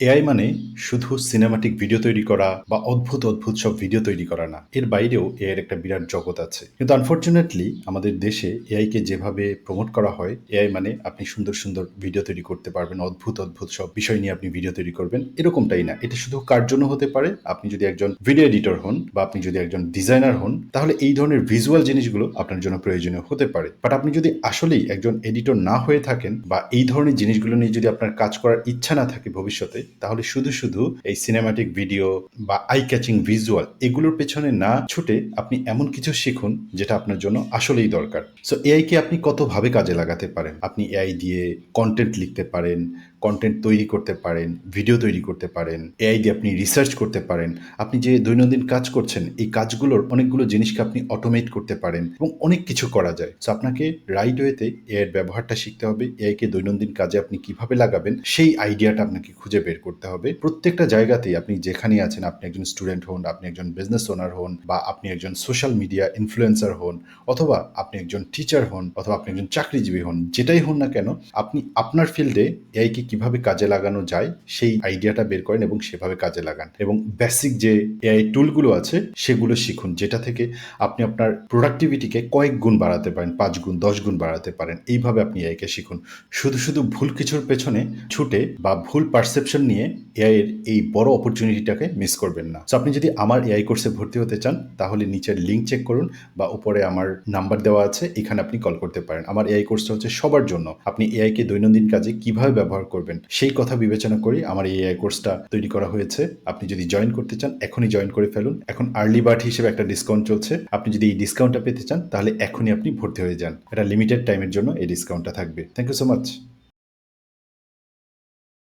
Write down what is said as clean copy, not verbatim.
AI মানে শুধু cinematic video তৈরি করা বা অদ্ভুত অদ্ভুত সব ভিডিও তৈরি করা না। এর বাইরেও এআই এর একটা বিরাট জগৎ আছে। কিন্তু আনফরচুনেটলি আমাদের দেশে এআই কে যেভাবে প্রমোট করা হয়, এআই মানে আপনি সুন্দর, সুন্দর ভিডিও তৈরি করতে পারবেন। অদ্ভুত, অদ্ভুত সব বিষয় নিয়ে আপনি ভিডিও তৈরি করবেন। এরকমটাই না। এটা শুধু কার জন্য হতে পারে? আপনি যদি একজন ভিডিও এডিটর হন বা আপনি যদি একজন ডিজাইনার হন, তাহলে এই ধরনের ভিজুয়াল জিনিসগুলো আপনার জন্য প্রয়োজনীয় হতে পারে। বাট আপনি যদি আসলেই একজন এডিটর না হয়ে থাকেন বা এই ধরনের জিনিসগুলো নিয়ে যদি আপনার কাজ করার ইচ্ছা না থাকে ভবিষ্যতে, তাহলে শুধু শুধু এই সিনেমাটিক ভিডিও বা আই ক্যাচিং ভিজুয়াল এগুলোর পেছনে না ছুটে আপনি এমন কিছু শিখুন যেটা আপনার জন্য আসলেই দরকার। সো এআই কে আপনি কতভাবে কাজে লাগাতে পারেন? আপনি এআই দিয়ে কন্টেন্ট লিখতে পারেন, কন্টেন্ট তৈরি করতে পারেন, ভিডিও তৈরি করতে পারেন, এআই দিয়ে আপনি রিসার্চ করতে পারেন। আপনি যে দৈনন্দিন কাজ করছেন, এই কাজগুলোর অনেকগুলো জিনিসকে আপনি অটোমেট করতে পারেন এবং অনেক কিছু করা যায়। সো আপনাকে রাইট ওয়েতে এআই এর ব্যবহারটা শিখতে হবে। এআই কে দৈনন্দিন কাজে আপনি কিভাবে লাগাবেন, সেই আইডিয়াটা আপনাকে খুঁজে বের করতে হবে। প্রত্যেকটা জায়গাতেই আপনি যেখানেই আছেন, আপনি একজন স্টুডেন্ট হন, আপনি একজন বিজনেস ওনার হন, বা আপনি একজন সোশ্যাল মিডিয়া ইনফ্লুয়েন্সার হন, অথবা আপনি একজন টিচার হন, অথবা আপনি একজন চাকরিজীবী হন, যেটাই হন না কেন, আপনি আপনার ফিল্ডে এআই কে কিভাবে কাজে লাগানো যায় সেই আইডিয়াটা বের করেন এবং সেভাবে কাজে লাগান। এবং বেসিক যে এআই টুলগুলো আছে সেগুলো শিখুন, যেটা থেকে আপনি আপনার প্রোডাক্টিভিটিকে কয়েক গুণ বাড়াতে পারেন, ৫ গুণ, ১০ গুণ বাড়াতে পারেন। এইভাবে আপনি এআই কে শিখুন। শুধু, শুধু ভুল কিছুর পেছনে ছুটে বা ভুল পারসেপশন নিয়ে এআই এর এই বড় অপরচুনিটিটাকে মিস করবেন না। সো আপনি যদি আমার এআই কোর্সে ভর্তি হতে চান, তাহলে নিচের লিঙ্ক চেক করুন বা উপরে আমার নাম্বার দেওয়া আছে, এখানে আপনি কল করতে পারেন। আমার এআই কোর্সটা হচ্ছে সবার জন্য। আপনি এআই কে দৈনন্দিন কাজে কিভাবে ব্যবহার করবেন, সেই কথা বিবেচনা করে আমার এই এআই কোর্সটা তৈরি করা হয়েছে। আপনি যদি জয়েন করতে চান, এখনই জয়েন করে ফেলুন। এখন আর্লি বার্ড হিসেবে একটা ডিসকাউন্ট চলছে। আপনি যদি এই ডিসকাউন্টটা পেতে চান, তাহলে এখনই আপনি ভর্তি হয়ে যান। এটা লিমিটেড টাইমের জন্য এই ডিসকাউন্টটা থাকবে। Thank you so much.